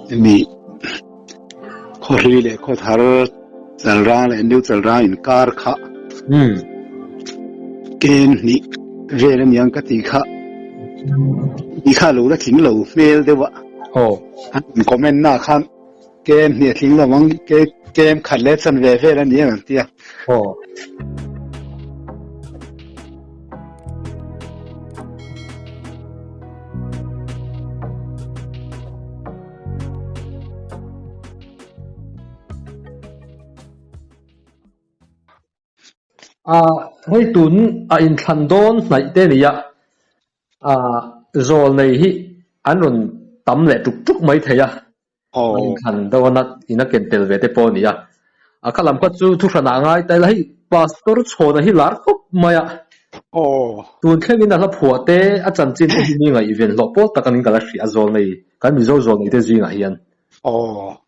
mi khori le kho thar chal ra le new chal ra in car kha ken ni về miếng cái gì khác đi khác lâu là thính lâu mail đấy vợ anh comment na khăn kemเนี่ยทิ้งระวังเกมขัดเล็บสันเวเฟ่แล้วเนี่ยเตี้ยให้ตุนอินทันโดนไหนเตนี่ยโซนในที่อันนั้นตั้มเละทุกๆไม่เทียอินทันโดนัดอินักเก็นเตลเวเตปอนี่ยข้าลำก็จูทุกขณะง่ายแต่ละให้พาสปอร์ตโชว์ในที่หลาร์ก็ไม่ตุนแค่กินแต่ละผัวเตอาจารย์จินที่นี่ไงอีเวนต์หลบปอตะกันกันละสิโซนในกันมีโซนในเตจีไงยัน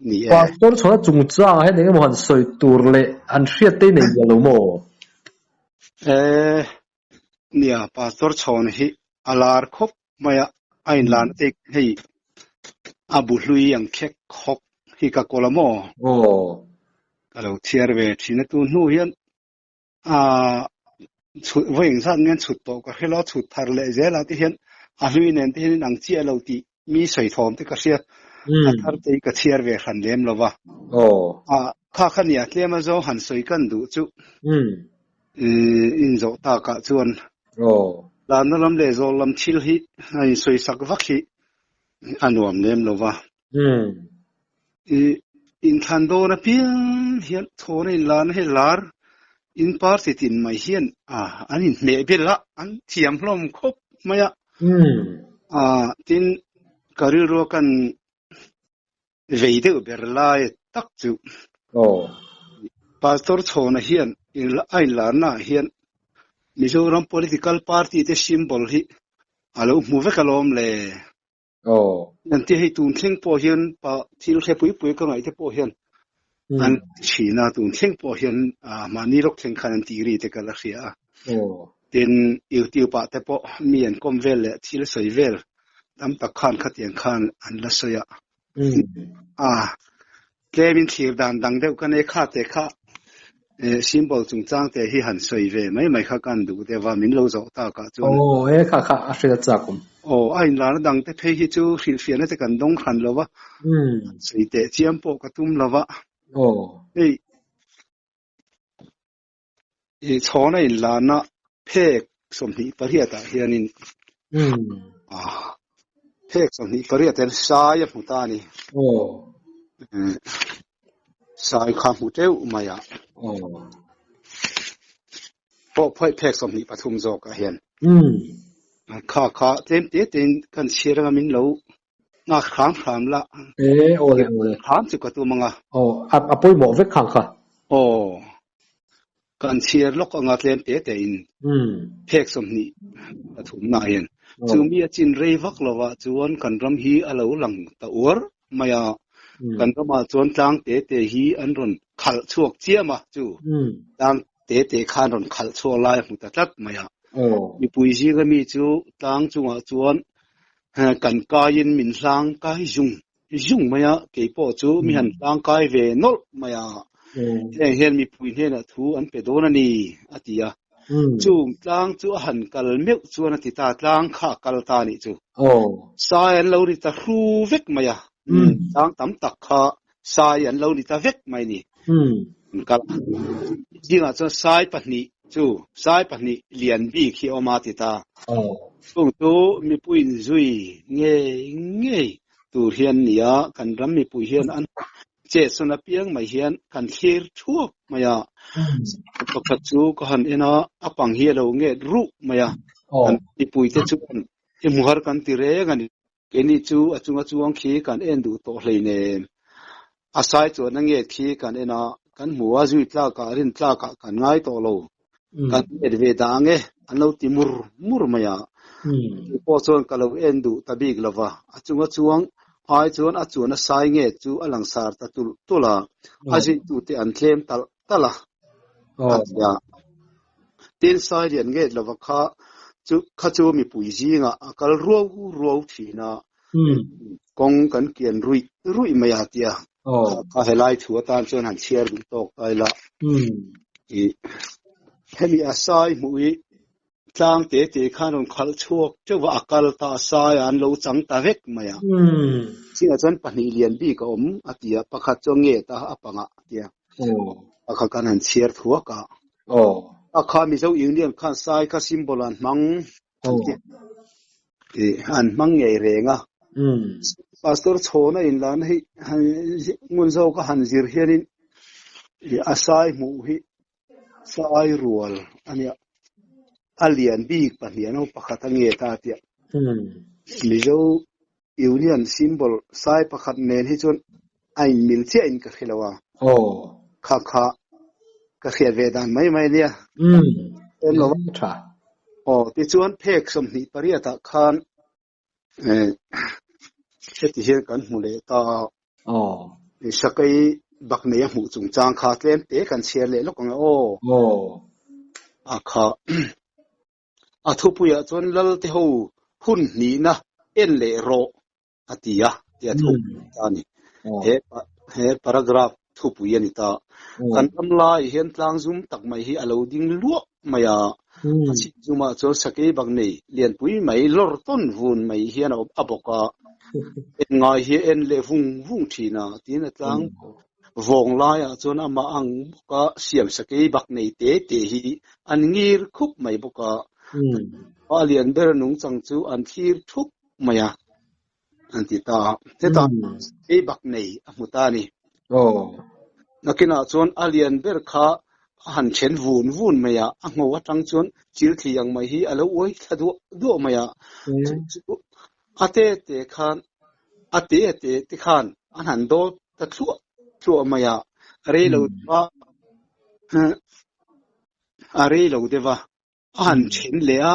นี่พาสปอร์ตโชว์จุงจ้างให้เนี่ยมันสวยตัวเลยอันเสียเตนี่ยังรู้มั้เนี่ยพาสปอร์ตโชว์นี่อาลาร์คบไม่ไอ้หลานเอกให้อาบุลุยยังแค่คบที่กับโกลาโมก็เราเทียร์เวทีนั่นตัวนู้นยันชุดวิ่งสั้นเงี้ยชุดโตก็ให้เราชุดทาร์เลเจเราที่เห็นอาลุยเนี่ยที่นังเจียเราที่มีใส่ทอมที่ก็เสียทาร์ที่ก็เทียร์เวขันเลี้ยมเราว่าข้าขันเนี่ยเลี้ยมมาโจหันสวยกันดูจุอินโจตากะจวนลานนั้นลำเลโจลำชิลฮิไอ้สวยสักวักฮิอันวมเลี้ยมเราว่าอินทันโดนะเพียงเฮียนโทนลานให้ลาร์อินพาร์ติตินไม่เฮียนอันนี้เมเบลละอันเทียมลมครบไม่ตินการิโรกันเวดิเบรลายตักจูพาสตอร์โทนเฮียนไอลาน่าเฮียนมิโซรัม political party เตซิมบอลฮิอาลูมูเวกลอมเลยนั่นที่ให้ตูนเข่งพอเฮียนปะที่เราแค่ปุยก็ไงที่พอเฮียนอันชีน่าตูนเข่งพอเฮียนมานี่รกเข่งขันตีรีเตกันละเสียเป็นอิวติวปะแต่พอมีอันคอมเวลเลยที่เราใส่เวลทำตะขานขัดยังขานอันละเสียแกมินทีดันดังเดียวกันเอข้าแต่ข้าซิมบอลจงจ้างแต่ที่หันใส่เวไม่ข้ากันดูแต่ว่ามินเราจะตากะจวนข้าอาศัยจากผมไอ้หลานดังแต่เพย์จูฟิลเฟียนแต่กันดงขันแล้ววะใส่แต่เจียมโปกระตุ้มแล้ววะชอในหลานน่ะเพกสมนิปริยตาเฮียนินเพกสมนิปริยตาสายมุตานี่สายขามุเตวมายาพอเพกสมนิปทุมโจกเฮียนข้าเต็มกันเชียร์มินเราน่าขามละโอ้เลยขามจุกตัวมังปุ้ยบอกเวกขังค่ะกันเชียร์ล็อกงาเต็มแต่อินเพกสมนิปทุมนายนจูมีจินเรวักลาวะจวนกันรำฮีอาลาหลังตะอวร์มายากันรำมาจวนจางแต่ฮีอันรอนขัลช่วงเจียมาจูจางแต่ขานรอนขัลช่วงลายมุตตัดมายามีปุยซีก็มีจูต่างจังหวะจวนกันกายินมินสังกายยุงมายาเกี่ยวกับจูมีหันสังกายเวนอลมายาเห็นมีปุยเนี่ยนะทูอันเป็ดโดนันี่อติยาจูต่างจูหันกัลเมกจวนติตาต่างข้ากัลตานี่จูสายอันเราดิตารูเวกมายาต่างตำตักข้าสายอันเราดิตาเวกไม่นี่กัลยิ่งอาจจะสายปนีจูสายปนิเลียนบีขีออกมาติตาส่งตัวมีปุยจุยเงี้ยตัวเฮียนเนี่ยกันรำมีปุยเฮียนอันเจสนาเปียงไม่เฮียนกันเทียร์ทั่วมายาปกติจูก็หันเอ็นะอปังเฮียเราเงี้ยรู้มายากันมีปุยเตจูกันที่มุฮาร์กันตีเรกันเอ็นี่จูอจุงขี้กันเอ็นดูโตเลยเนี่ยอาศัยตัวนั่งเงี้ยขี้กันเอ็นะกันหัวจุยตลากรินตลากกันง่ายโตโลกันเอ็ดเวดังเออันเราติมุรมายาพอส่วนกันเราเอ็นดูตบิกลาวะอาจุงไอจวนอาจวนสายเงี้ยจูอลังสารตุลาอาจิตุติอันเคลมตละอาจยาตีนสายเรียนเงี้ยลาวะข้าจูมีปุยจีงะกัลรัวทีนะ กงกันเกียนรุยไม่อาเตียก็ให้ไล่ถัวตามจนหันเชียร์ตกไปละให้มีอาศัยมุ้ยจางเตะข้านนขัลชั่วเจ้าว่าอากาศตาสายอันเราจังตาเวกไม่อาสิ่งอาจารย์ปนิเลียนบีก็อาเตียประคัตจงเงตาอปังอาเตียประคัตกันหันเชียร์ถัวกะอาคามีเจ้าอิงเลียนข้าสายข้าซิมโบลันมังอันมังใหญ่เรงะพาสตอร์โชน่ะอินลานให้งุนเจ้าก็หันจิรเฮียนินอาศัยมุหิสายรัวอันนี้อาเลียนบีกปะเลียนเอาประคัตเงตาเตียมีเจ้าอิวเนียนซิมโบลสายประคัตเนนให้จนไอมิลเชียอินกับเขลวะข้ากับเขลเวดานไม่เนี่ยเป็นหรอที่ชวนเพกสมนิปริยตะคานเช่นที่เห็นกันหมู่เลยตาสักไอบักเนียหมู่จุงจางขาดเล่นเตะกันเชียร์เลยลูกของข้าทุบยาจนลัลเทหูหุ่นนี้นะเอ็นเลโรอติยะเดียทุบตานี่เฮพารากราฟทุบยานิตากันทำลายเห็นทางซุ่มตักไม่ให้อารมณ์ดิ้งลัวไม่สิจุมาจนสักบักนี้เลียนปุยไม่ลอร์ต้นวุ่นไม่เห็นอับกะเอ็นไงเห็นเลฟุงทีน่ะที่นั่นทางวงลายจนอามาอังก็เสียมสักบักนี้เตะฮีอันงี้คุบไม่บกะอาเลียนเบรนุงจังจูอันที่ทุกไม่อันที่ตาเท่าบักนี้มุตานี่นักน่ะจนอาเลียนเบรข้าหันเชนวุ่นไม่อังหัวจังจนจิรที่ยังไม่ฮีอะไรโอ้ยถ้าดูไม่อาเตะขานอาเตะขานอันหันโดตะทั่วไม่อะไรเราว่าอะไรเราเดี๋ยวหันเชนเลี้ย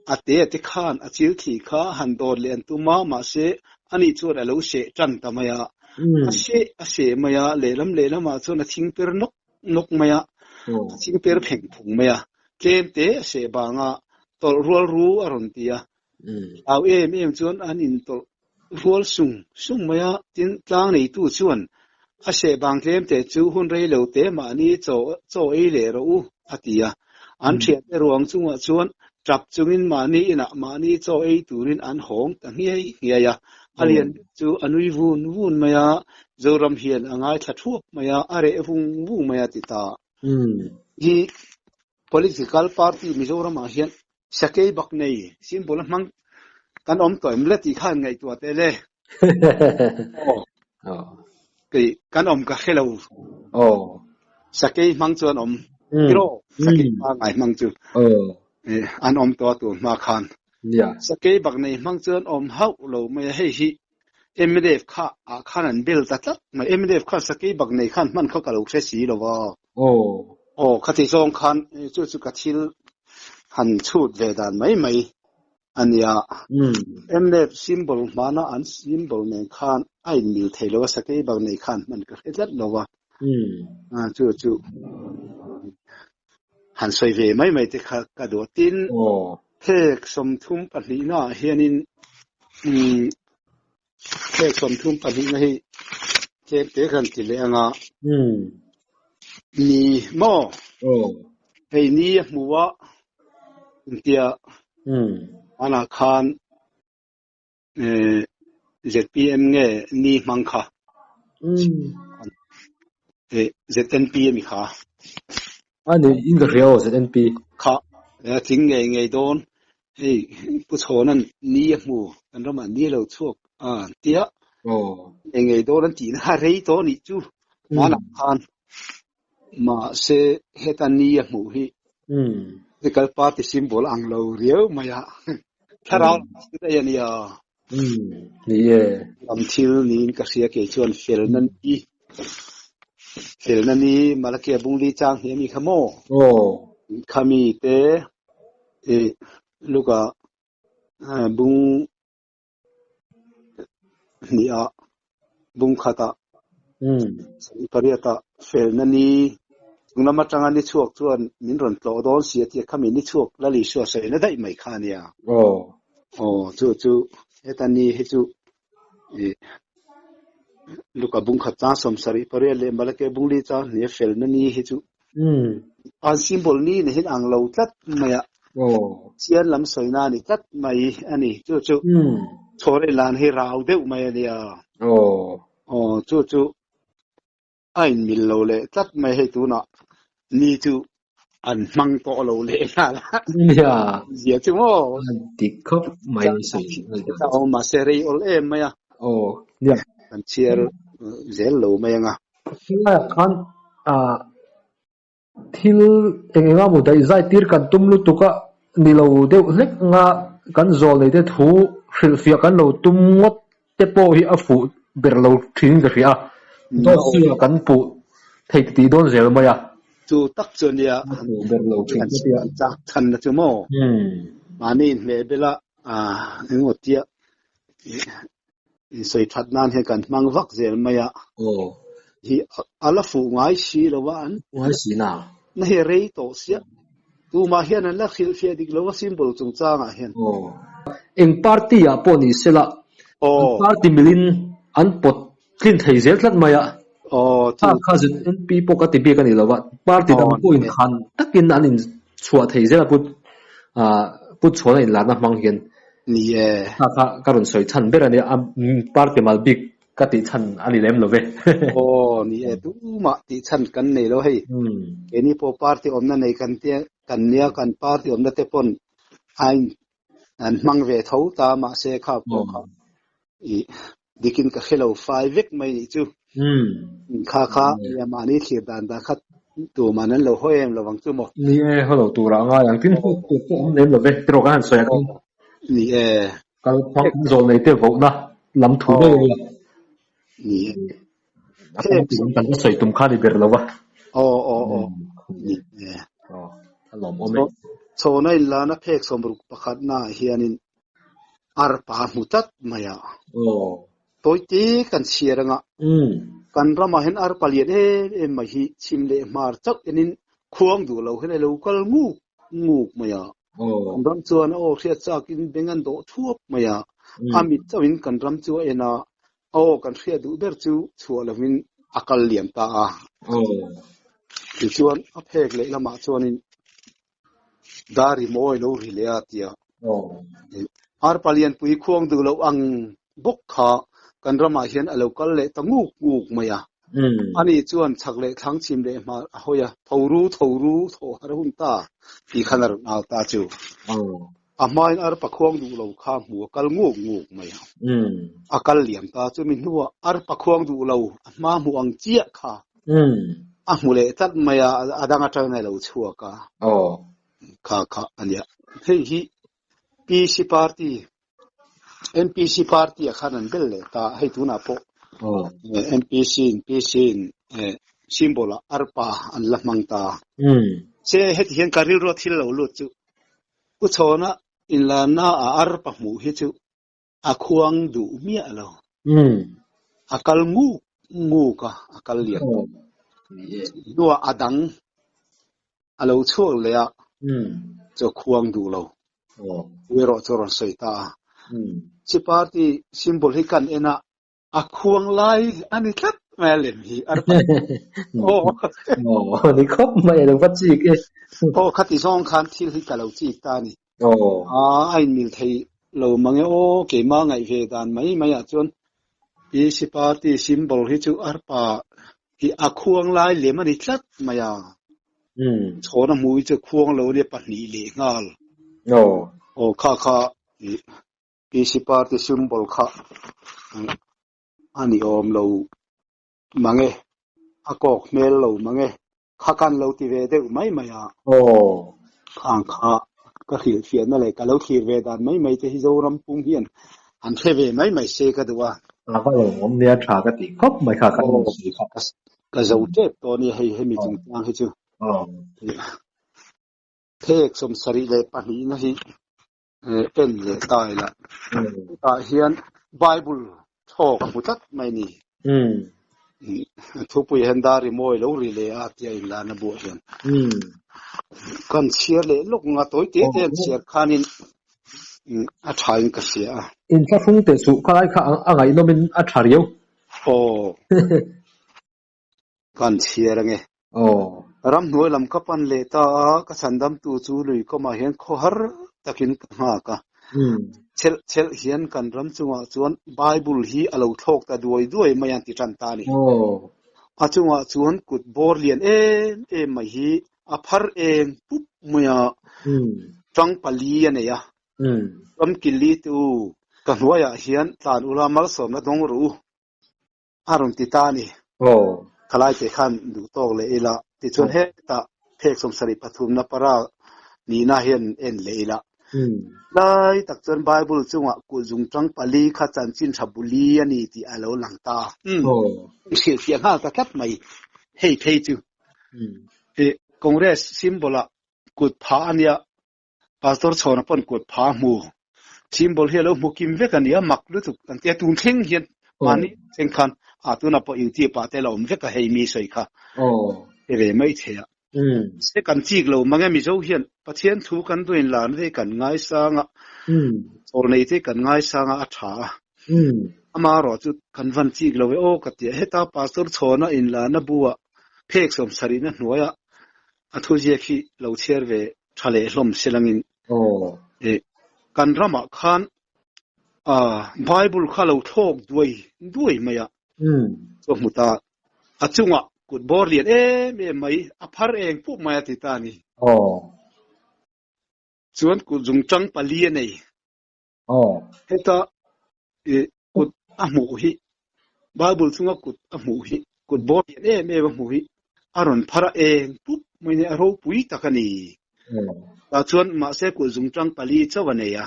อาเตะขานอาจิรที่ข้าหันโดเลียนตุมาเสอันนี้ชัวร์เราเสจันตไม่เสไม่เลี้ยมมาจนทิ้งเปรนกไม่สิ่งเปรเพ่งผงไม่เกมเตะเสบางตัวรู้อารมณ์ตีเอาจนอันนี้ตัวรัวสุ่งไม่จินจางในตู้ชวนเสบางเกมเตะจูหุ่นเรือเตะมานี่โจเลยรู้อติยาอันเทียนรวงจุงชวนจับจุงินมานี่โจตูรินอันหงตั้งเฮียอาเลียนจูอนุยวุ่นไม่โจรำเฮียนง่ายทัดทุกไม่อะไรวุ่งไม่ติตาที่ political party มิโซรัมเฮียนสักบักเนยสิมบลมังกันตัวมันเล็ดอีกข้างไงตัวเตเล่กันกับเขลวสักมังจวนกิโลสักมาไงมังจูอันตัวมาขานสักบักเนยมังจวนเฮาเราไม่ให้ฮีMDF ข้านันเบลตัดมา MDF ข้าสักบักเนยข้านมันเขากระโดดเสียหรอวะคติจงคันจุกทิลหันชุดเวดานไม่อันนี้MDF symbol มานะอัน symbol เนี่ยคันไอ้มิลเทโลสักบักในคันมันก็เฮ็ดแล้ววะจุหันสวยเวไม่ที่กระโดดตินเทกสมทุมปนิน่าเฮียนินเทกสมทุมปนิน่าเก็บเตะกันติเลยนี่หม้อไอ้นี่มัวเดียอันคานZPM เนี่ยนี่มังค่ะZNP มีค่ะอันนี้อินเดียZNP ค่ะถึงไงโดนเฮ้ผู้ชนนั้นนี่มัวอันนั้นมันนี่เราชกเดียไงโดนนั้นจีนหาเรื่องตัวนี้จูอันคานมาเสเหตุนี้มูฮีที่กัลปาติซิมโบลอังโลเรียวมาถ้าเราได้ยันนี่นี่ลำทิลนี่ก็เสียเกจวนเฟลนันนี่มาละเกียบุงลีจางเฮียมีขโมขมีเตลูกบุงนี่บุงขัตปริยตาเฟลนันนี่ตรงนั้นมาจังอันนี้ช่วงจวนมินรอนโตโดนเสียที่ขมินนี่ช่วงละลิชัวเสยนั่นได้ไม่ขานี่จูเอตันนี้ให้จู luka bung khatcha somsari pare le malake bungli cha ne fel na ni hi chu an symbol ni ne hin ang lo tlat maya chian lam soina ni tlat mai ani chu chore lan hi rau deuh mai ania chu ai mil lo le tlat mai he tu na ni chu an mang to lo le la ya chu mo ti khop mai sei ta o ma seri ol em maya an chiar zel lo mai nga kan thil enga mu dai zai tir kan tum lu tuka ni lo deuh hlek nga kan zol nei te thu hril fia kan lo tum ngot te po hi a fu ber lo thin ka ria do sia kan pu thei ti don zel maya chu tak chon ya ber lo thin ka ria chak than na chu mo mani me bela ngotia soi that nan he kan mang vak zel maya hi ala fu ngai si lo wan ngai si na he rei to sia tu ma hian an la khil fia dik lo symbol chung changa hian eng party a poni sela party milin an pot tlin thei zel tlat maya tha khazin np pokati be kan ilawa party dam point khan takin anin chua thei zela put chona in lana mang hian ni kha karun soi than berani party mal big kati chan ali lem love ni tu ma ti chan kan nei lo hei eni po party omna nei kan te kan nia kan party omna te pon ai an mang ve thau ta ma se kha po kha dikin ka khelo 5 vek mai ni chu kha ya ma ni thir dan da khat tu manan lo hoem lo wang chu mo ni holo tu ra nga yang tin tu om lem love tro kan so ya ni kal phak zol nei te vo na lam thu le ni kan soi tum kha ni ber lawa ni alom ome so na illa na phek somruk pakhat na hianin arpa mutat maya toiti kan sieranga kan rama hen arpalian ma hi chimle mar chak enin khuang du lo hen lo kal ngu maya ram chuan khia chak in bengan do thuap maya amit chawin kan ram chu ena kan khia du ber chu chualawin akal liam ta chuan a phek le lama chuanin dari moi lo rilea tia arpalian pui khuang du lo ang bok kha kan rama hian alo kal le tanguk maya ani chuan chakle thang chim le ma hoya thoru tho harun ta ti khanar naw ta chu amain ar pakhuang du lo kha mu kal nguk maya akal liam ta chu min huwa ar pakhuang du lo ma mu ang chia kha mule tat maya adanga tawna lo chua ka kha ania hi PC party NPC party akhanan belle ta hei tuna po NPC symbol arpa an lamang ta se het hian karil ro thil lo lut chu ku chona in la na arpa mu hi chu akhuang du mi alo akal ngu ka akal lian nuwa adang alo chuak le a cho khuang du lo wero choron soita chi party symbol hi kan ena akhuang lai ani tlat melem hi arpa ni khop mai lo wat chi ke khati song khan thil hi kalo chi ta ni ai mil thei lo mange ke ma ngai ve dan mai a chon chi party symbol hi chu arpa hi akhuang lai le mani tlat maya chona mui chu khuang lo le pahni le ngal kha PC party symbol kha ani om lo mange akok mel lo mange kha kan lo ti ve de mai maya khang kha ka khil fian na le ka lo khir ve dan mai te hi zo ram pung hian an the ve mai se ka duwa ba lo om nia tha ka ti khop mai kha kan si kha ka zo te to ni hei mi chung tang hi chu thek som sari le pani na hi pen le tai la ta hian bible thok mutat mai ni thu pui hen dari moi lo ri le a tia in la na bu hian kan chiar le lok nga toi te ten chiar khanin a thain ka sia in fa phung te su khalai kha angai nomin a thariu kan chia range ram noi lam ka pan le ta ka sandam tu chu lui ko ma hian kho har takin ha ka chel hian kan ram chunga chuan bible hi alo thok ta duai mayan ti tan ta ni a chunga chuan kut bor lian mai hi a phar eng pup muya tang pali ane ya ram kili tu ka hnuaya hian tlan ulamal som na dong ru aron ti ta ni khalai te khan du tok le ila ti chuan he ta phek som sari pathum na para ni na hian en le ila lai tak chuan bible chunga ku jung tang pali kha chan chin thabuli ani ti alo lang ta sil fiang ha ka kat mai hei phei chu congress symbol a kut pha ania pastor chona pon kut pha mu symbol hi lo mukim ve kan ya mak lu tu kan te tun thing hian mani theng khan a tu na po yuti pa te lo ve ka hei mi soi kha re mai thea se kan chik lo manga mi zo hian pathian thu kan duin lan ve kan ngai sanga or nei te kan ngai sanga a tha ama ro chu kan van chik lo o ka ti heta pastor chona in la na buwa phek som sari na hnuaya a thu je khi lo cher ve thale hlom selangin kan rama khan bible khalo thok duai maya so muta achunga kut bor lian me mai aphar eng pu maya ti ta ni chuan ku jung chang pali nei heta kut amu hi bible chunga kut amu hi kut bor lian me ba mu hi aron phara eng pu mai ne aro pui takani ta chuan ma se ku jung chang pali chawane ya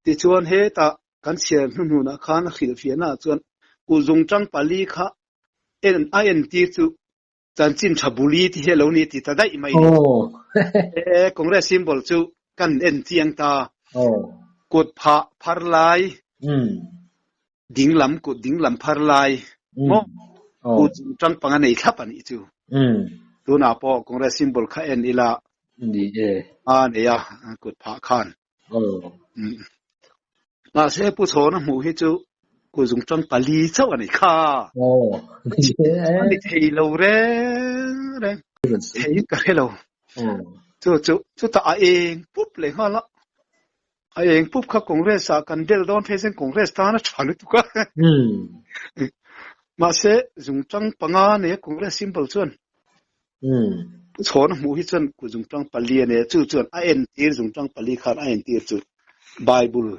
ti chuan he ta kan sian hnu na khan khil fiana chuan ku jung chang pali kha en ti chu chan chin thabuli ti hello ni ti ta dai mai congress symbol chu kan en tiang ta kut pha phar lai dinglam phar lai mo ku jung chang panga nei thap ani chu tu na po congress symbol kha en ila ni ne ya kut pha khan ma se pu chona mu hi chu ku jung chang pali chaw ani kha ani thei lo re thei ka hello chu ta eng pup le hala eng pup kha congress a kan del don phesen congress ta na chalu tu ka ma se jung chang panga ne congress symbol chuan chona mu hi chuan ku jung chang pali ne chuan a en tir jung chang pali khan a en tir chu bible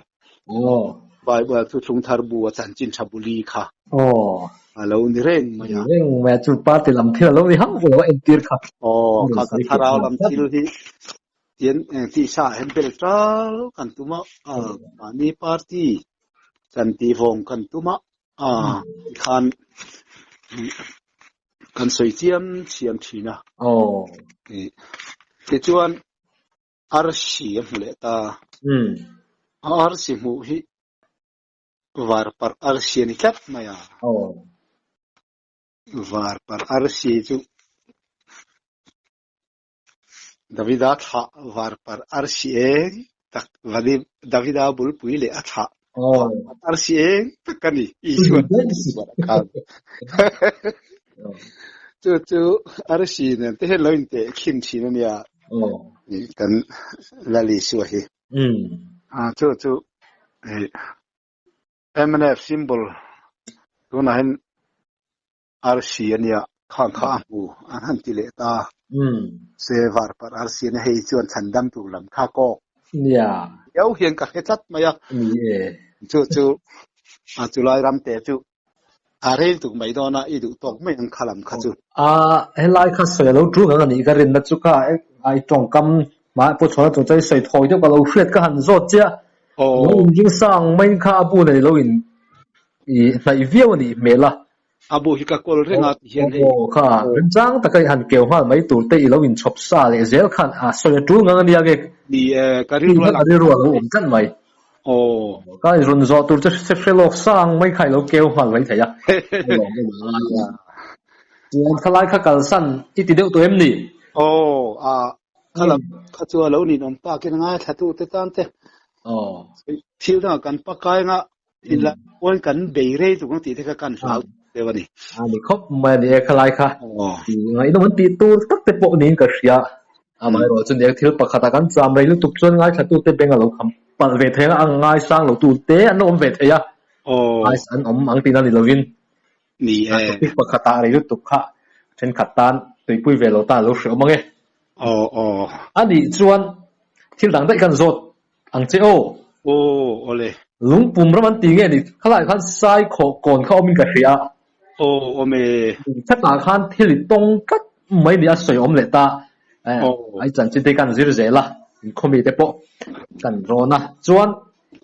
bible chu thung thar bu chan chin thabuli kha alo ni reng ma chu pa te lam thil lo ni ham lo en tir kha kha ka thara lam thil hi tien ti sa hen bel tral kan tuma mani party chan ti vom kan tuma khan kan soi chiam thina ti chuan arsi le ta arsi mu hi var par arsi ni kat maya var par arsi chu davida tha var par arsi tak vadi davida bul puile atha arsi takani I chuan chu arsi ne te loin te khim thina nia kan lali suwa hi chu MNF symbol tuna hin arsi ania kha mu an ti le ta se var par arsi ne hei chuan chandam tu lam kha ko yau hian ka hetlat maya chu chulai ram te chu arel tu mai dona I du tok mai an khalam kha chu helai kha se lo tu nga ni ka rin na chu ka ai tong kam ma po chona tu chai sei thoi de ka lo hriat ka han zot chia lo jing sang mai kha bu nei lo in nai viau ni mela abu hi ka kol renga hian hei kha jang ta kai han keu hal mai tur te I lo in chop sa le zel khan so tu nga ni age ni ka ri ru lo kan mai ka run zo tur che felok sang mai khai lo keu hal mai thaya Yan khalai kha kalsan iti deu to em ni khalam kha chu lo ni nom pa ke nga thatu te tan te ทิลน่ะกันปะกายงะอินละวันกันเบย์เร่ตุกตีเทกันสาวเดี๋ยวนี้นี่ครบมันเอกลายค่ะไงต้องมันตีตูตักเตปนินก็เสียไม่รู้จนเด็กทิลปะขัดกันจำเลยลุตุกจนง่ายชัดตูเตเป็นกันเราคำปัดเวทเฮงอ่างง่ายสร้างเราตูเตอันนั้นเวทเฮียไอ้สันอังตีนั่นเราวินนี่ตุกปะขัดอะไรลุตุกค่ะเช่นขัดตันตุยปุยเวลเราตาเราเสียมั้งอันนี้ส่วนทิลดังได้กันสดอังเจ้าโอเลยลุงปุ่มแล้วมันตีเงี้ยนี่ขนาดขั้นไซโคก่อนเขามีกระเสียโอเมถ้าตาขั้นที่ตรงก็ไม่มีอะไรอมเลยตาไอ้จันจิตกันสิรู้เจล่ะเขามีแต่พวกกันรอนะส่วน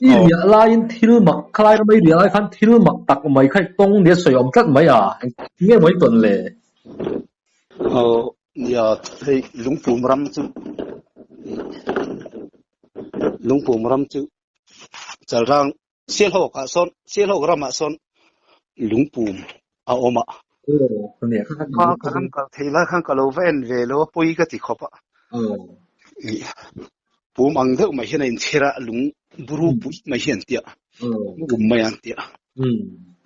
อีเดียลายทิลมักใครก็ไม่เดียลายขั้นทิลมักตักไม่ใครตรงเนี่ยสวยอมกัดไม่เงี้ยไม่ตนเลยอย่าให้ลุงปุ่มรำจุลุงปุ่มรำจุจะร่างเสียหกอ่ะซ้อนเสียหกรำอ่ะซ้อนลุงปุ่มเอาออกมาเนี่ยข้างกันก็ทีละข้างก็เราเว้นเวลาปุยก็ติดขบอ่ะปุ่มอังเดอไม่เห็นอินเชระลุงบรูปุยไม่เห็นเดียปุ่มไม่อันเดีย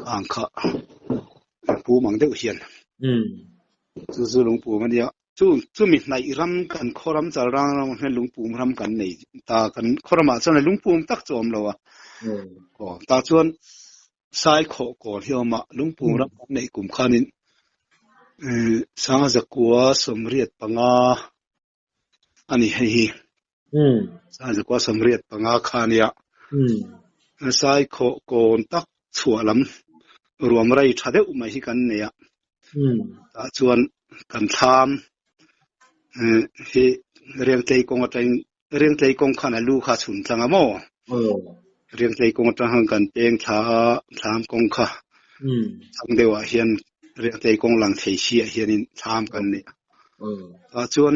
อังค่ะปุ่มอังเดอเห็นจู่ๆลุงปุ่มมันเดียจู่มีในรำกันขอรำจะร่างเราให้ลุงปุ่มรำกันในตากันขอรำมาส่วนในลุงปุ่มตักจอมเราอ่ะตาชวนสายขอก่อนที่มาลุงปุ่มรำในกลุ่มขานินสังจักกัวสมเรียดปังอาอันนี้ให้สังจักกัวสมเรียดปังอาขานี่สายขอก่อนตักชัวลำรวมไรทัดเดอุไม่ให้กันเนี่ยตาชวนกันทำที่เรียงใจกงจังเรียงใจกงขันลูกขาสุนจังอ่ะมั้งเรียงใจกงจังกันเองถามกงข้าทั้งเดียวเฮียนเรียงใจกงหลังเทียเฮียนินถามกันเนี่ยชวน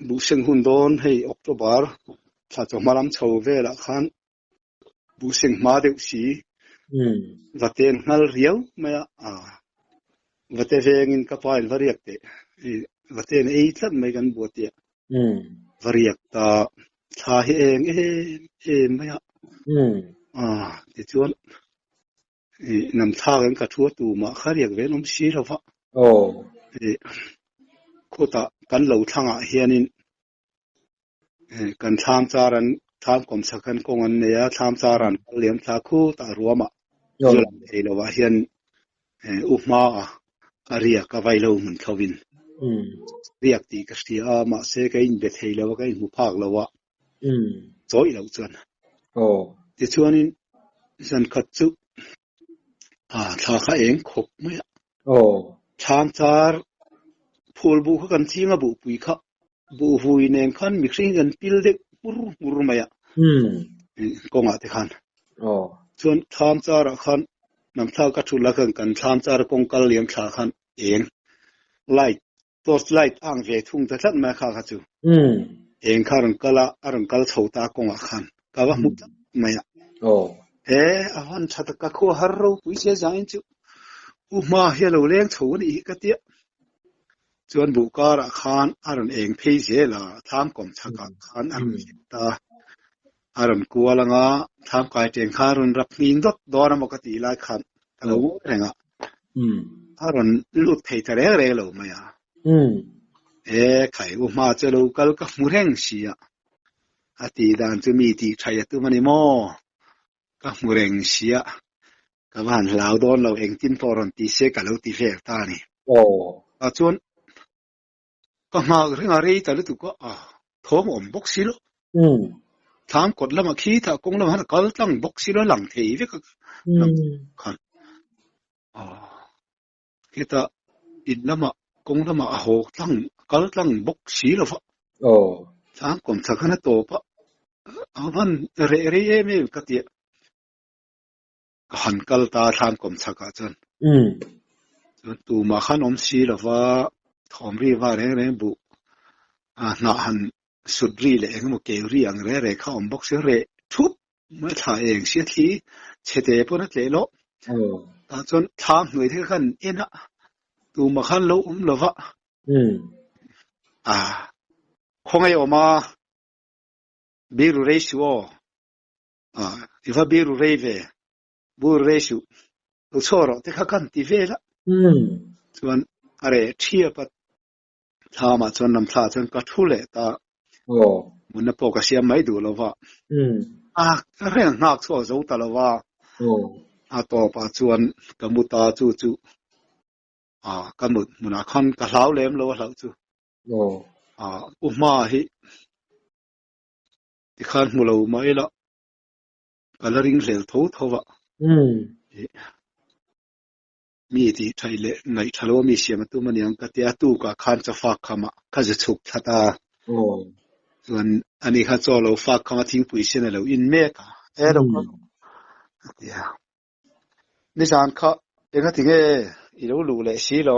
บุษงหุ่นโดนให้ออกตัวบาร์ถ้าจะมาลำโชว์เวลาขันบุษงมาเดียวสีวัดเต็นฮัลเรียวไม่วัดเต็นเองอินกับไปวารียกเตะวัดเต็นเอทัดไม่กันบวชเตะวารียกตาชาเองไม่ที่ชวนนำท่ากันกับทัวตูมาขาเรียกเวนอมชีแล้ววะโคตรกันเหล่าทางเฮียนินกันทำจารันทำกรมสักกันกงอันเนี่ยทำจารันเลี้ยงตาคู่ตารวมจุลเอลวะเฮียนอุมาเรียกกับไวโลเหมือนเขาวินเรียกตีกับเสียมาเสกอินเบทเฮลวะก็อินหุภาคแล้ววะโจยแล้วจวนที่ชวนนินฉันขัดจุถ้าเขาเองขบไหมชามจาร์พูลบุกกันที่งบุปุยข้าบุหุยเนงขันมิกซิ่งกันพิลเด็กบุรุไหมกงอาติขันส่วนชามจาร์ขันนำท่ากัดชุลกันชามจาร์กงกัลเลียมชาขันเองไลท์ตัวไลท์อ่างเวทุ่งแต่ทัดมาข้าขัดจูเองข้ารังกัลอารังกัลโชตากงอาขันกาวมุดไม่อาวันชัดกับข้อหาเราวิเศษจังจูมาเฮลเลี้ยงชูนี่ก็เตี้ยจวนบุกการขันอารันเองพิเศษละทำกรมชักขันอารันตาอารันกัวละงาทำกายเตียงขารันรับมีนดดอนมกติลายขันกะโลเรงอารันลุดเทตะเร่โลไม่ไข่มาจะโลกัลกับมุเรงเสียอาทิตย์นั้นจะมีที่ใช้ตัวมันมอกับมุเรงเสียกับบ้านเราโดนเราเองจินฟอรันตีเสกเราตีเฟลตานี่จวนก็มาเรื่องอะไรแต่ละตัวก็ท้องอมบกซิโลถามกดแล้วมาขี้ถ้ากงแล้วมันก็ต้องบกซิโลหลังทีวิก็ขันคิดว่าอินแล้วมากงแล้วมาโหตั้งก็ต้องบกซิโลฟะถามกลมสักขนาดโตปะมันเรื่อยๆไม่ก็เตี้ยหันกัลตาถามกลมสักจนตัวมาขันอมซิโลฟะทอมรีว่าเรื่องบุน่าหันสุดรีเลยเองมันเกลรีอย่างเร่เข้าอมบ็อกเสียเร่ทุบเมื่อถ่ายเองเสียทีเฉดเปนนั่นเลยล้อแต่จนทำหน่วยที่ขันเอ็นะตัวมาขันล้มล้อวะคงไอ้ออกมาบิรุเรชัว อีว่าบิรุเรเวบุเรชุตัวชอร์ที่เขากันตีเวละส่วนอะไรเทียบทามาจนนำพลาจนก็ทุเลตามันนับปกเสียไม่ดูแล้วว่าเรื่องนักสู้สู้ตลอดว่าต่อไปจวนกับมุตาจู่กับมุนาคันกับเหลาเล่มแล้วว่าเหลาจู่อุมาฮิที่ขันมุลาอุมาอีละก็ลริงเลี้ยทุ่ทว่ามีที่ไทยเล่ในทะเลมีเสียงตัวมันยังก็เตียตู้กับขันจะฝากคำก็จะฉุกทัดส่วนอันนี้ข้าจะเราฝากคำทิ้งปุ๋ยเช่นเราอินเมกเราก็เดียวนี่ฉันเขาเองก็ถึงอีเรารู้เลยสิเรา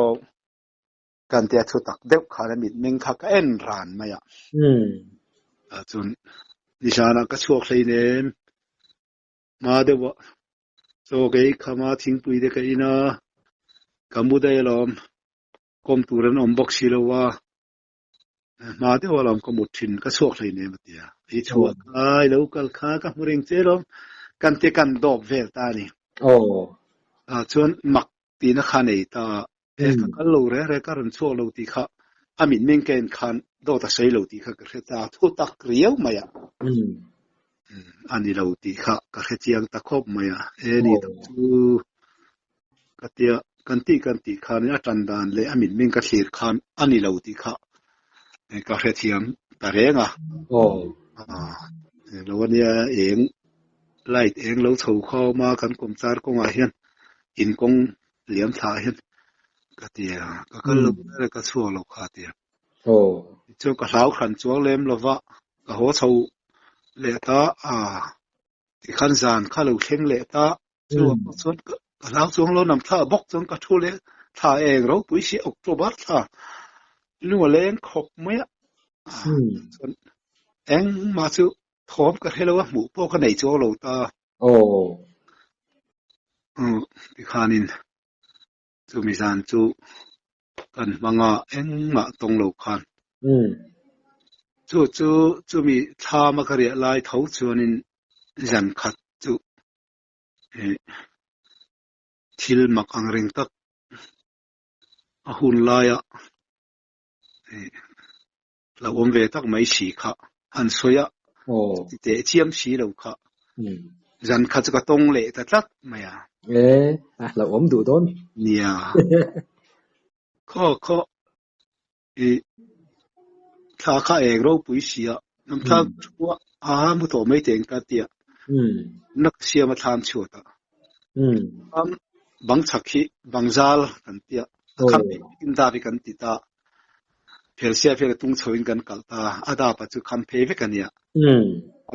การเตียชุดตักเด็กขาดมิดมิงข้าก็เอ็นรานมาส่วนนี่ฉันก็ช่วยเลยเนี่ยมาเดี๋ยวโซ่เกยข้ามาทิ้งปุ๋ยเด็กอีน่ะกำบุได้ลมกรมตุรันอมบกสิโลว่ามาเดี๋ยวเราก็หมดทิ้งก็ช่วยเลยเนี่ยมาเดียวอีช่วยแล้วก็ข้าก็มริงเจริญกันเตกันดอกเวลตานี่ส่วนมักตีนักขันไอ้ตาก็รู้เรื่องก็รันช่วยเราตีข้าอามินมิงเกนขันโดดใส่เราตีข้าก็เสียตาทุตักเรียวมาอ่ะอันนี้เราตีข้าก็เสียงตะคบมาอ่ะนี่ตัวก็เตียกันตีขันอาจารย์ดานเลยอามินมิงก็เสียขันอันนี้เราตีข้าก็เสียงตาเรงอ่ะแล้ววันนี้เองไล่เองเราถูกเข้ามากันกรมสารกงอาเฮียนอินกงเหลี่ยมสาเฮียนก็เตียก็ลุกแล้วก็ชั่วเราขาเตียจนก็เท้าขันจวงเล่มเราว่าก็หัวเท้าเละตาที่ขันจานข้าเราเข่งเละตาชั่วส่วนก็เท้าจวงเรานำท่าบกจนก็ทุเละท่าเองเราปุ๋ยเสียออกตัวบัดท่าลัวเล้งขบไม่ส่วนเองมาสู้ทอมก็ให้เราว่าหมูพวกกันไหนจวงเราตาที่ขานินจูมีสารจูกันบางเอ็งมาตรงโลคันจูมีท่ามากระเรียลายเท้าชวนินยันขัดจูทิลมักอังเริงตักหุ่นลายเราอมเวตักไม่สีขะอันสวยเตะเทียมสีเราขะยันขัดจะก็ตรงเละแต่ตักไม่เราอมดูต้นเนี่ยข้อถ้าข้าเองเราปุ๋ยเสียน้ำตาชัวมุโตไม่เต็งกันเตียนักเสียมาทำชัวตาบางชักขีบางจาลกันเตียคำอินดาบิกันติตาเพลเสียเพลตุงชวินกันกัลตาอาดาปัจจุคำเพวิกันเนี่ย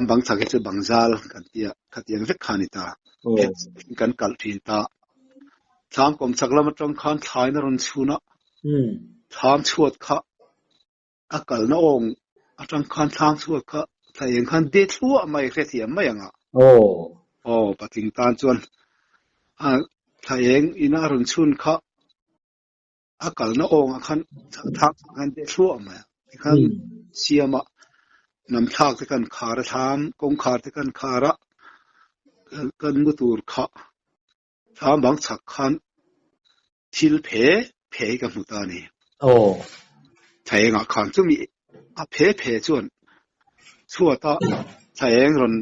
บางชักขีบางจาลกันเตียขัดยังเวกขานิตาเพลกันกัลทินตาทางกรมสักละมัตรงขันท้ายนรนชูนะทางชวดข้าอากาศน้องอาจารย์ขันทางชวดข้าถ้าอย่างขันเด็ดชัวไม่เคยเสียไม่ยังปฏิงตานจวนถ้าอย่างอินารุนชุนข้าอากาศน้องขันทางขันเด็ดชัวไม่ขันเสียมานำทางที่กันขาระทามกงขาที่กันขาระกันมุตูร์ข้าทางบางสักขันทิลเพกับมุตานีถ้าเองขันจะมีเพจวนชั่วตาถ้าเองรอน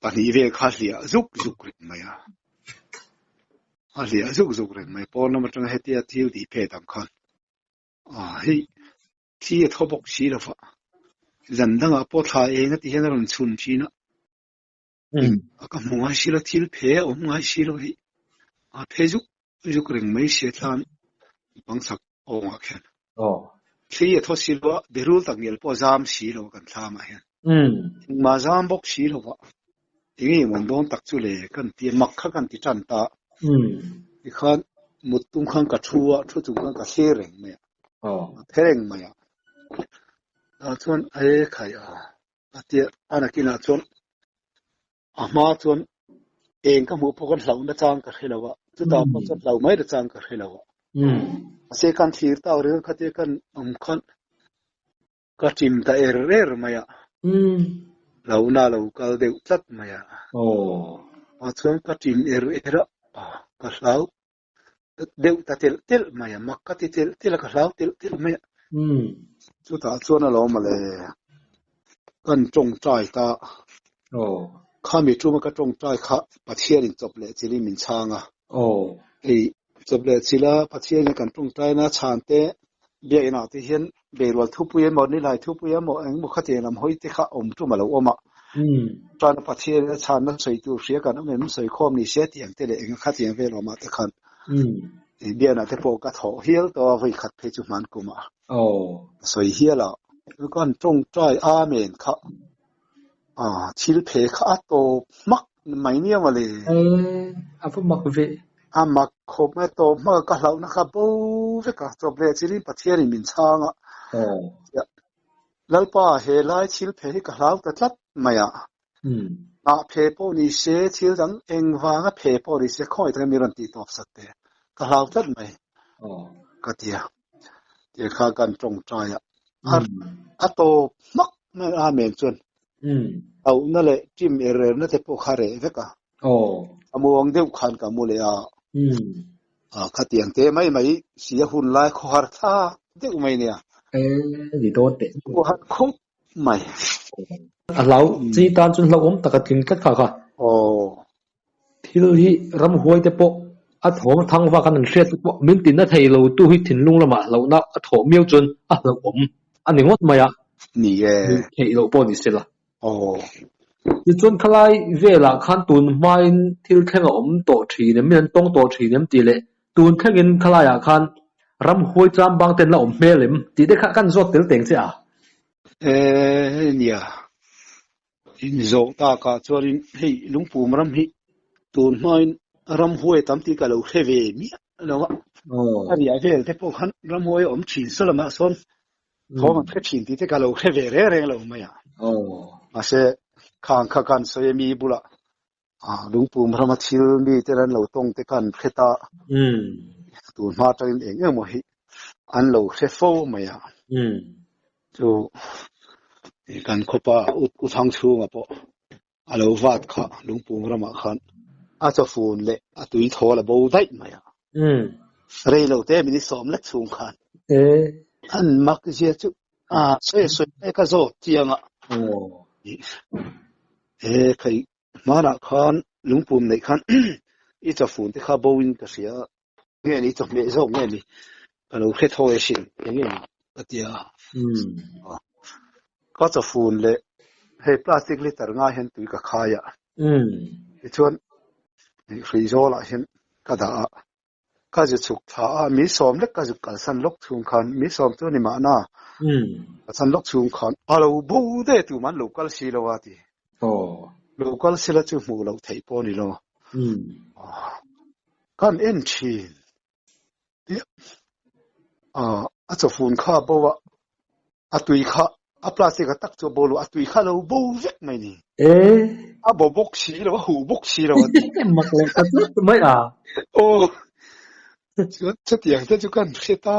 ปนีเวข้าเสียจุกเรื่องไม่เสียจุกเรื่องไม่พอน้ำมันจะให้เตี้ยที่ดีเพจต่างกันที่ทบกชีแล้วว่าจันดังพอถ้าเองที่เห็นรอนชุนชีนะก็มัวชีละทิลเพมัวชีละเพจุกเรื่องไม่เสียท่านบางสักแค่ที่ทศศิลป์เดรุลตั้งเงินพอจามศิลป์กันทำมาเห็นมาจามบกศิลป์ว่าอย่างนี้มันโดนตักจุเลกันที่มักขกันที่จันตาอีกขั้นมุดตุ้งขันกับชัวตุ้งขันกับเชริงไหมเพริงไหมส่วนใครที่อันนั้นกินส่วนมาส่วนเองก็หมู่พวกกันเหล่านั้นจางกันให้เราจุดต่อพวกกันเหล่าไม่ได้จางกันให้เราเสกันทีร์ตาเรื่องขัดกันขันก็จิมตาเร่ไหม lâu na lâu cái đều chất mà ya ở chuan cái team era cái lâu đều ta tel mà ya mặc cái tel cái lâu tel mà chú ta chuan là lâu mà lệกันจงใจตาข้ามีจูมันก็จงใจข้าปัจเจียนจบเลยจิริมินช่างอ่ะไอ้จบเลยจิละปัจเจียนกันจงใจนะชานเตะเบียนาที่เห็นเบรวลทุบปุยหมดนี่หลายทุบปุยหมดเองบุคคลเจนำห้อยที่ข้าอมจูมาแล้วอมอ่ะตอนปัจเจียนชานนั้นใส่ตัวเสียกันนั่นมันใส่ข้อมนี่เสียเตียงเตะเลยเองข้าเตียงเวลามาแต่ขันเบียนาที่โปกระถอเฮียลตัวไว้ขัดเพจุมันกูมาใส่เฮียละแล้วก็จงใจอาเมนข้าชิลเพข้าโตมักไม่เนี่ยมาเลยพวกมักเวมักคบไม่โตมักก็เรานะครับบูเวกจบเลยชิลินปัจเจียนมินช่างอ่ะแล้วป้าเฮลัยชิลเพก็เราแต่ทัดไม่เพปนี่เสียชิลดังเองวางเพปนี่เสียค่อยแต่มีรันตีตอบสักแต่ก็เราทัดไม่ก็เดียวข้ากันจงใจโตมักไม่อาเมนจนเอานั่นแหละจิมเอเรนั่นจะพวกคาเร่เวกอะมัวงเดียวขันกับมูเลยขัดเตียงเตะไม่เสียหุ่นลายคอร์ท่าเด็กไม่เนี่ยดีโดดเตะกูหัดคบไม่เราจีตานจนเราตะกัดถึงกัดค่ะที่เรารำหวยเตะปกถมทั้งว่ากันเสียตุกมินตินนั่นไทยเราตู้หิถิ่นลุงละมาเราน่ะถมเมียวจนเราอันนี้งดมานี่เฮ้ยเราปนนี่สิละที่จนขลายเวลาขั้นตุนไม่ที่แค่เราตัวทีเนี่ยไม่ต้องตัวทีเนี่ยตีเลยตุนแค่เงินขลายขั้นรำหวยจำบางเต็นเราเมลิมตีได้ขั้นรถเต็นเต็งเสียเนี่ยอินโซตากาจวรินเฮ้ยลุงปู่มรำฮิตุนไม่รำหวยตั้มตีกับเราเฮเวมีแล้วว่าถ้าอยากเวลที่พวกขันรำหวยชินสลมาส่วนเพราะมันแค่ชินตีกับเราเฮเวเร่เราไม่มาเสกข้างกันสวยมีบุระลุงปู่มรำชิลมีแต่เราตรงแต่กันเขตาตุนมาจากเองมั้ยอันเราเฮฟโฟไม่จู่กันขบอุทังชูมาปะเราวาดข้าลุงปู่มรำขันอาจจะฟูนเละตุยทอละบูได้ไหมเรื่องเราเต้มินิสอมเล็กสูงขันอันมักจะจู่สวยๆไอ้ก็โจเจียงใครมาหนักขันลุงปู่ในขันอีจะฟูนที่ข้าบูอินก็เสียเงี้ยนี่จะไม่โจเงี้ยนี่เราแค่ทอเอชินอย่างเงี้ยก็เดียวก็จะฟูนเลยให้พลาสติกลิตรง่ายเห็นตุยกับขายชวนฟรีโซละเห็นก็ได้ก็จะฉุกท้ามีสอมเล็กก็จะกันสันลกชุมขันมีสอมตัวนี้มาหน้าสันลกชุมขันเราบูได้ตัวมันลูกก็สิละวะทีลูกก็สิละจุ่มหูเราไถปอนี่ละกันเอ็นชีเนี่ยอาจจะฟูนข้าบอกว่าตุยข้าพลาสติกตักตัวบอลูตุยข้าเราบูเวกไม่นี่บกชีแล้วว่าหูบกชีแล้วว่ามักเลยก็ไม่โอ้ชุดอย่างที่จุกันเขตา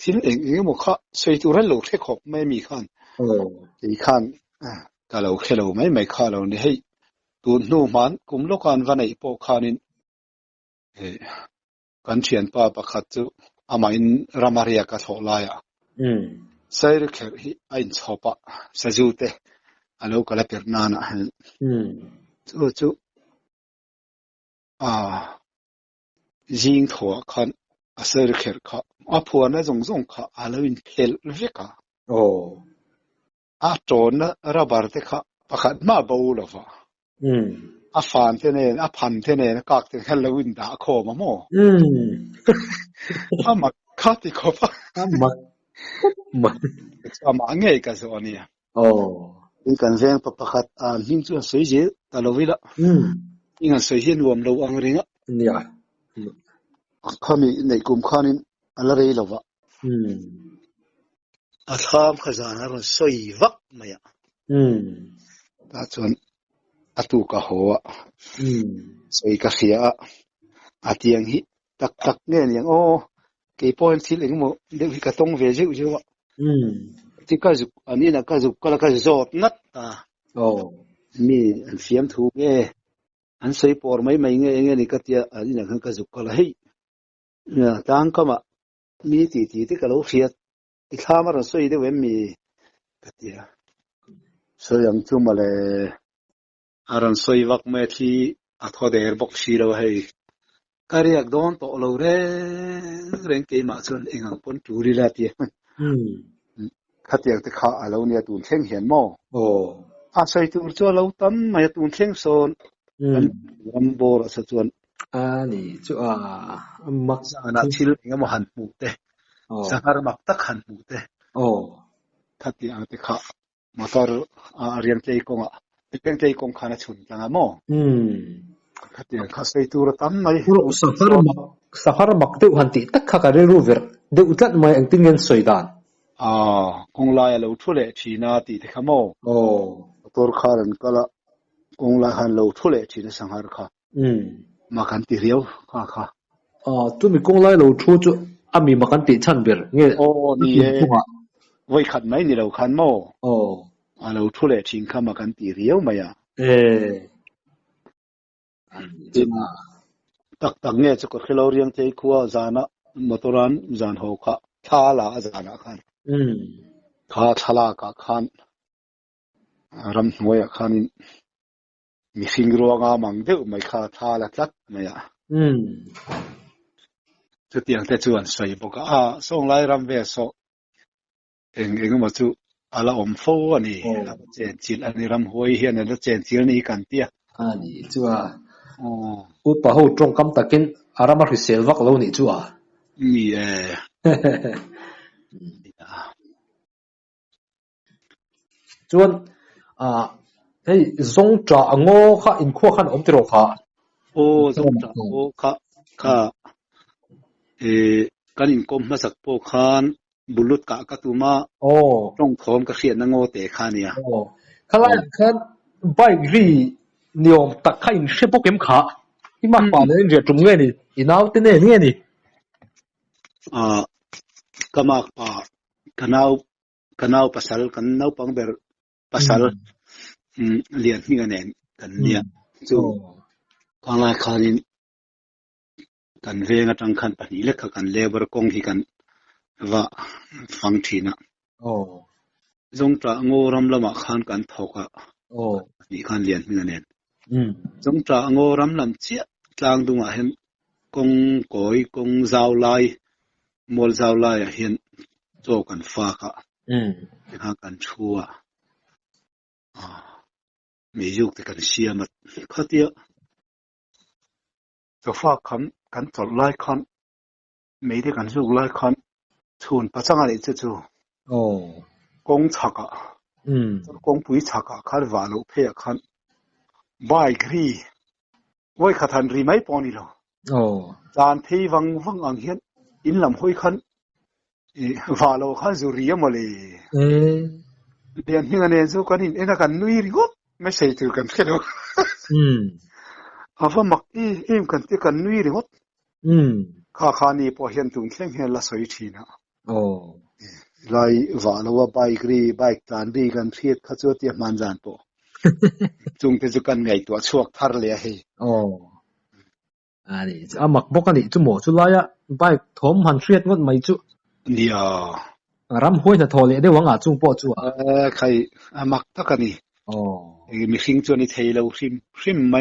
ทิ้งเองหมดข้าสวยตัวนั้นเราแค่ขบไม่มีขันอีขันก็เราแค่เราไม่ข้าเราเนี่ยให้ตัวนู้มันกุมโลกันวันไหนพอขานินกันเชียนป้าประคัตจุอามาอินรามาเรียกัทโหลายใส่เรื่องที่ไอ้ชอบปะสะจุดเตะเราก็เลยเปิดนานจู่ยิงถั่วขันใส่เรื่องข้าพวกนั้นจงข้าเราอินเพลเวก้าโจนนะระบาดเตะข้าประคัตมาบูลฟ้าฟันเทเนพันเทเนกักเตะให้เราอินด่าโคมาโม่มาคัดที่ข้าปะมาเงี้ยกันสิวันนี้อีกันเรื่องประคัตหิ้งจุนสวยเจตลอดเวลาอีกันสวยเจนรวมเราอังเริงเนี่ยข้ามีในกลุ่มข้านี่อะไรแล้ววะทำขจานะมันสวยวักไหมแต่ส่วนตุกะหัวสวยกะเขียเตียงหิตักเนี่ยอย่างโอ้กี่ปอนที่เหลือหมดเด็กก็ต้องเวจิวะที่ก็จุอันนี้นะก็จุก็แล้วก็จอดนัด โอ้มีเสียมถูกอันใส่ปอร์ไม่เงี้ยนี่ก็เตียอันนี้นะก็จุกก็เลยเนี่ยต่างก็มามีตีที่ก็เราเสียที่ข้ามาเราใส่ได้เว้นมีก็เตียใส่ยังจุ่มมาเลยอารันใส่วักเมื่อที่อัฐเดอร์บอกชีเราให้ก็เรียกโดนต่อเราเร่งเกมมาส่วนเองอ่ะปนจูริลาเตียขัดเตียที่ข้าเราเนี่ยตูนเข่งเห็นมั้งโอ้อาศัยตัวเราตั้มมาตูนเข่งโซนลำบากสักส่วนนี่จู่มักนักชิลเองก็หันมุดเตะสังหารมักตักหันมุดเตะโอ้ทัดที่อันที่ข้ามาตอนเรียนเตะกงเป็นเตะกงขานาชุนจังอ่ะมั้งขัดที่ข้าใส่ตัวตั้มไม่สังหารมักเดือดหันติตักข้าก็เรื่องเวอร์เดือดจัดไม่อันที่เงินสวยดานกงลายเราทุเรศชีนาตีที่ข้ามั้งโอ้ตัวข้ารันก็ละกงลายหันเราทุเรศชีนสังหารข้ามากันตีเรียวค่ะตัวมีกงไล่เราชูจุมีมากันตีชันเบอร์เงี้ยโอ้นี่ไว้ขัดไหมนี่เราขันโม่เราทุเรศชิงข้ามากันตีเรียวไหมจริงตักเนี่ยจะก็คือเราเรียงใจขัวจานะมอตรันจานหัวข้าท่าละจานะขันข้าท่าละก็ขันรำหัวขันมีสิ่งรัวงามังเดียวไม่ข้าท่าละจัดไหมจุดอย่างแต่ชวนใส่บอกส่งไล่รำเวสเองมาจู่อะไรโฟนี่เจนจิลอันนี้รำหัวเฮียนแล้วเจนจิลนี่กันเตี้ยนี่จู่อุปหูตรงคำตะกินอารามารหิเซลวักเรานี่จู่มีจวนเฮ้ยซงจ่าโง่ข้าอินขั้วขันอมติโรข้าโอ้ซงจ่าโง่ข้ากันอินคมมาสักโปคานบุรุษกะกัตุมาต้องพร้อมกับเขียนนโง่เตะข้าเนี่ยข้าไล่ข้าใบรีนิยมตักข้าอินเชื่อพวกเอ็มขาที่มาป่านเนี่ยเรียกตรงเงี้ยนี่อินเอาเต้นเนี่ยนี่ก็มาป่ากันเอาภาษากันเอาปังเบอร์ภาษาเรียนนี่กันเองกันเนี่ยจู่ข้าไล่ข้านี่กันเวงตังคันปนิเล็กกันเลเบอร์กงที่กันว่าฟังทีนะจงจะงูรำละมาขันกันทอกนี่ขันเรียนนี่กันเองจงจะงูรำลำเจี๊ยกลางดวงเห็นกงก้อยกงเจ้าลายมอลเจ้าลายเห็นโจกันฟ้าก็เป็นหากันชัวมียุคที่กันเชียร์มาข้าเดียวจะฟ้ากันจดไล่คันไม่ได้กันสุกไล่คันทุนประจังอะไรจะจู่กงชักกงปุ๋ยชักขันวาลุเพียขันใบกรีไว้ขัดทันรีไม่ปอนี่หรอจานที่วังอังเฮียนอินลำห้อยขันวาลุขันจุรีมาเลยเรียนที่งานเรียนสู้กันอินกันนุยริโกไม่ใช่ถือกันแค่เดียวว่ามักอิ่มกันที่กันนุยริโกข้านี่พอเห็นตุงเข่งเห็นละสวยทีนะไล่ว่าเราว่าใบกรีใบจานดีกันเทียดข้าจวดเตียมันจานปอจุงเป็นจุกันไงตัวช่วงทาร์เลยให้นี่มักบอกกันนี่จุโมจุไล่ใบทอมหันเทียดงดไม่จุเนี่ยรำห้วยจะทอเลยได้หวังจุงปอจุใครมักตะกันนี่มีสิ่งจวนนี่เทเราซิมไม่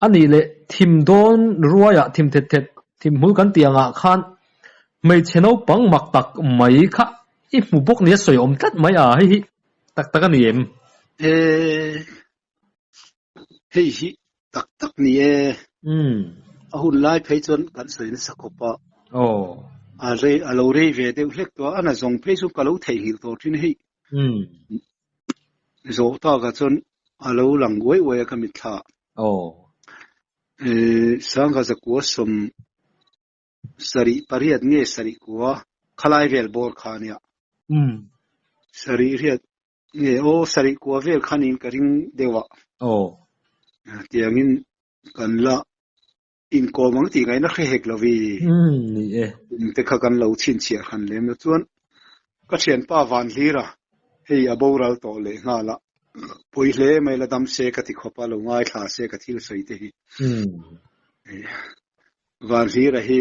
อันนี้เลยทีมโดนรัว呀ทีมเท็ดทีมหูกันเตียงขันไม่เช่นเอาปังมักตักไม่ค่ะอีหมู่พวกนี้สวยอมตัดไม่ให้ตักกันนี่เฮ้ยตักนี่หุ่นไล่เพย์จนกันสวยนี่สักปะเราเรียเดี๋ยวเล็กตัวอันนั้นส่งเพย์สุกเราเที่ยวตัวที่นี่โจตากันจนเราหลังไว้กันมิท่าสังกัดกัวสมสรีปริยัดเนี่ยสรีกัวขลายเวลบอร์ขานี่สรีเรียดเนี่ยสรีกัวเวลขานินกริงเดวะเตียงินกันละอินโกมังตีไงนักเฮกลวีนี่แต่ข้ากันเราชินเชียร์ขันเลยนะจวนก็เชียนป้าวันลีระ hey aboral to le nga la poi le mai la dam se ka ti khopa lo ngai kha se ka thil soi te hi van hi ra hi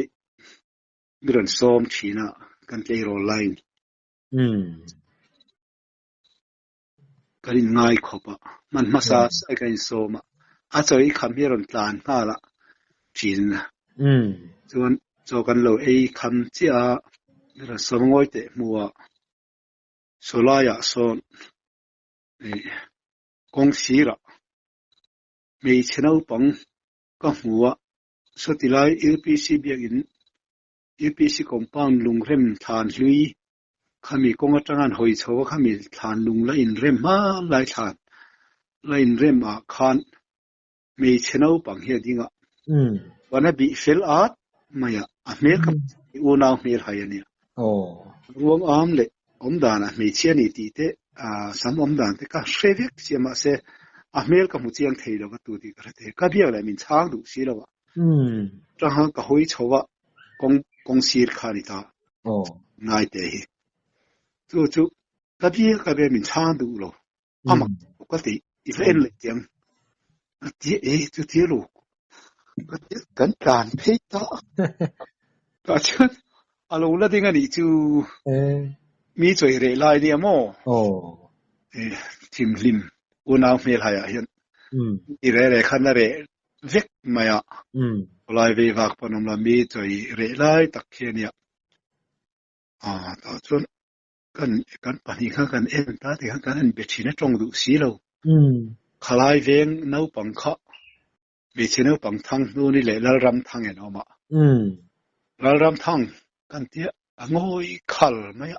miran som china kan te ro line kan ngai khopa man masas ai kan soma a choi kham hi ron tlan nga la chin chuan cho kan lo ei kham chia ra som ngoi te muwa solaya son kong sira mei chenau pang ka muwa so tilai LPC biagin LPC compound lungrem than hlui khami konga tangan hoi chowa khami than lung la in rem ma lai than la in rem a khan mei chenau pang he dinga wana bi fel art maya a mel ka una mel hayani ruang am le omdana mei chiani ti te sam omdan te ka shevek siama se a mel ka mu chiang thei lo ka tu ti ka te ka bia la min chang du si lo cha ha ka hoi chowa kong sir khani ta ngai te hi chu ka bia min chang du lo ama ka ti i fen le tiang ti chu ti lo kan plan phei ta ka chen alo la dinga ni chu mi choi re lai ni mo tim lim una mel haya hian i re khan re vek maya lai ve vak panom la mi choi re lai tak khenia ta chon kan pani kan en ta ti kan an be china tong du si lo khalai veng nau pang kha be china pang thang nu ni le lal ram thang en oma lal ram thang kan ti angoi khal maya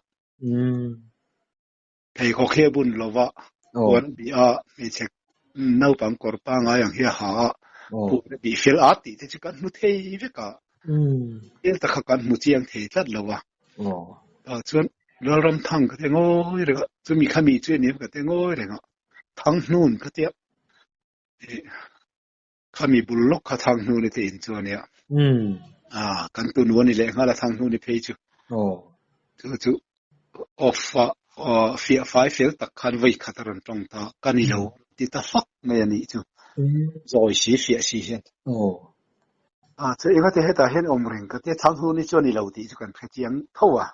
thei kho khe bun lova wan bi a me chek nau pang kor pa nga yang hi ha pu bi fel ati te kan nu thei ve ka el ta kha kan mu chiang thei tat lova chuan lal ram thang ka te ngoi re chu mi khami chu ni ka te ngoi re nga thang nun ka te khami bul lok kha thang nun ni te in chu ne kan tu nu ni le nga la thang nun ni phei chu chu of fia five fel tak khan vai khataran tong ta kani lo ti ta fak me ani chu zoi si fia si hen chu inga te heta hen om ring ka te thang nun ni chu ni lo ti chu kan phetiang thowa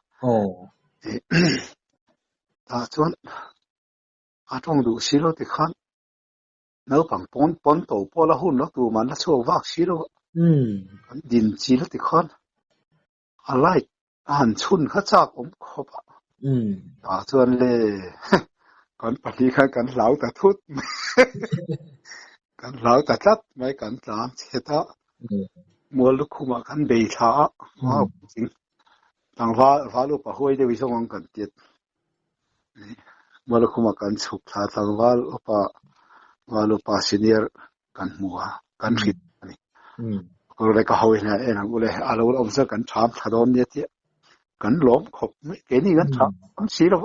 chuan atong du silo ti khan nau pang pon to pola hun lo tu man la chuak wak silo kan din chi lo ti khan alai an chun kha chak om khopa chuan le kan pali khan kan lau ta thut kan lau ta tat mai kan tlam cheta mol lu khuma kan bei tha wa jing tang va lu pa hoi de wi song kan tiet mol lu khuma kan chuk tha tang va lu pa senior kan muwa kan rit ani ko le ka hoi na en ang ule alo om sa kan tham thadon ne ti kan lom khop me ke ni kan tham kan si lo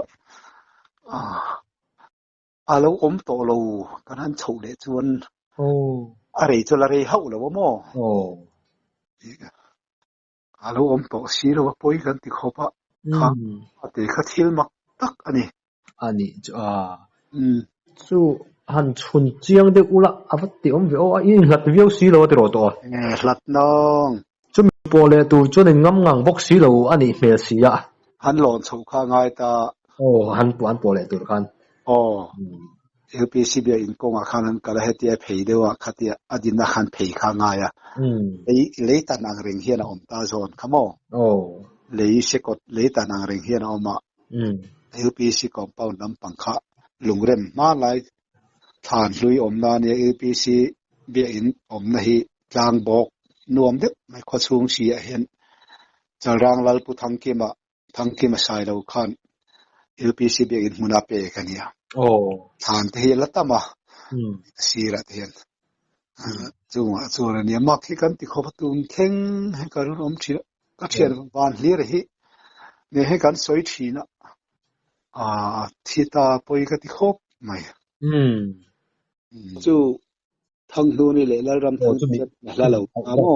alo om to lo kan han chou le chuan are chu la re hau lo mo alo om to si lo poi kan ti khopa kha ate kha thil mak tak ani chu han chun chiang de ula avat ti om ve o in hlat viau si lo te ro to hlat nong chu mi pole tu chu ne ngam ngang bok si lo ani hmel si ya han lon chho kha ngai ta han pole tu khan LPC bia in konga khanan kala hetia phei dewa khatia adina khan phei kha nga ya le ta nang ring hian om ta zon khamo le se kot le ta nang ring hian oma LPC compound nam pangkha lungrem ma lai than hlui om na ne LPC bia in om na hi tlang bok nuam de mai kho chung si a hian charang lal pu thangkima sai lo khan LPC bia in huna pe kania than te hi latama sira te hian chuan ni mak hi kan ti kho patum theng he karun om thi ka thian van hlir hi ne he kan soi thina thita poi ka ti khop mai chu thang nu ni le la ram thang la lo amo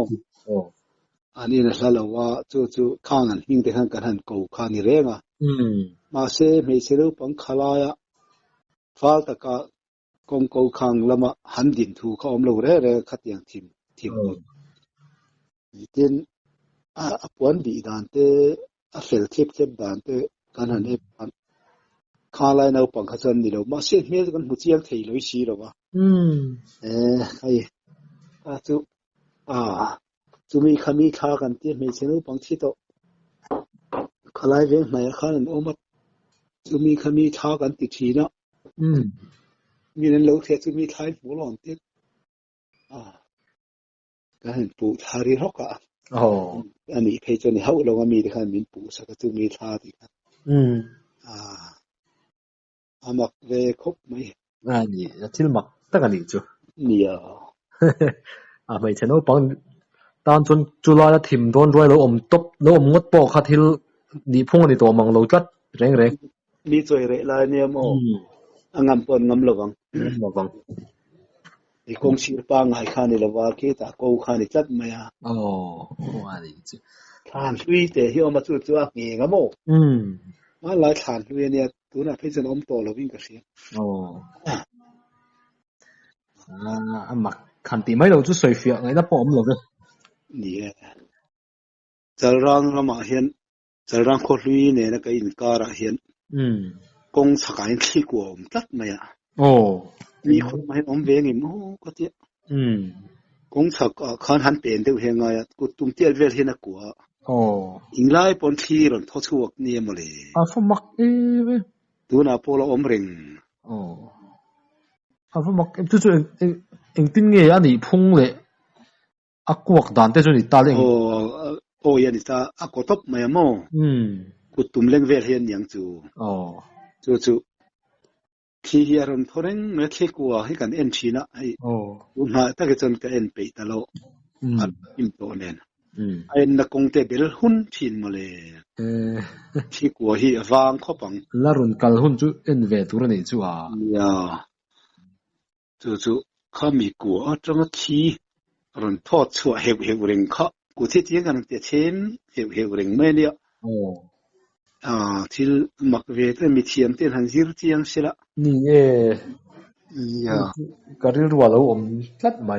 ani na la lo wa chu khang an hing te khan kan han ko kha ni renga ma se me se ro pang khala ya phá ta cả công câu khang lama hắn din thu không lâu đấy khát yang thìm một tiền quân bị đàn te phèn chép đàn te cái này em khá lại nào bằng cái chân đi đâu mà xem hết cái một chiếc thầy lối xí rồi mà hay chú chú mi khami kháกันที่ไม่ใช่บางที่โตขลายเรื่องไหนข้านั่นโอมัดchú mi khami kháกันติดทีเนาะมีนั่นเราเทchú miขายหัวหลอนติดก็เห็นปู่ทารีรอกอันนี้เพจนี่เขาเราก็มีแต่การมีปู่สักchú miทาดีกันมักเวคบไหมนี่ที่มักตั้งกันอีกจ้ะเนี่ยไม่ใช่เราปังตอนจุฬาจะถิ่มโดนด้วยเราตบเรางดปอกคาทิลนี่พุ่งในตัวมังเราจัดแรงมีใจเร่เนี่ยโมงามปนงามระวังไอ้คงชีปางไอ้ข้านี่ละว่าคิดแต่กูข้านี่จัดไหมว่าดีจ้ะทานลุยแต่ที่เอามาจุดเงี้ยงโมมาหลายทานลุยเนี่ยตัวน่ะพี่จะน้อมโตเราวิ่งกระเสียมักขันตีไม่เราจะสวยเฟี้ยไงถ้าปอมเราเลยนี่จะรังละมาเห็นจะรังคนลุยเนี่ยนะก็อินการะเห็นกงสกายที่กลัวมันตัดไหมมีคนมาให้อมเวงิมก็เจ้กงสกขันหันเปลี่ยนเดี๋ยวเฮงไงกูตุ้มเตี้ยเวลเห็นนักกลัวอิงไล่ปนที่หล่นทอชวกเนี่ยมาเลยฟ้ามักตัวน่ะพอเราอมเริงฟ้ามักจู่ๆเองติ้งเงี้ยนี่พุ่งเลยกวกด่านแต่จนนี่ตาเองยันนี่ตาก็ตบไม่โม่กูตุ้มเล่งเวลเห็นอย่างจู่ที่เฮียรอนทอเร่งเมื่อเที่ยกว่าให้กันเอ็นชีนะให้ดูมาตั้งแต่จนกันเอ็นไปตลอดอิมโตเนี่ยไอ้นักกงเตเบลหุ่นชินมาเลยที่กว่าที่วางข้อปังแล้วรุ่นกัลหุ่นจู่เอ็นเวตัวนี่จู่จู่ข้ามีกลัวจังที่รุ่นทอดชั่วเหวเริงข้ากูที่เที่ยงกันแต่เช่นเหวเริงไม่เนี่ยที่มักเวทมีเทียมเต้นหันซิรที่ยังเสละนี่การิรัวเราตัดไหม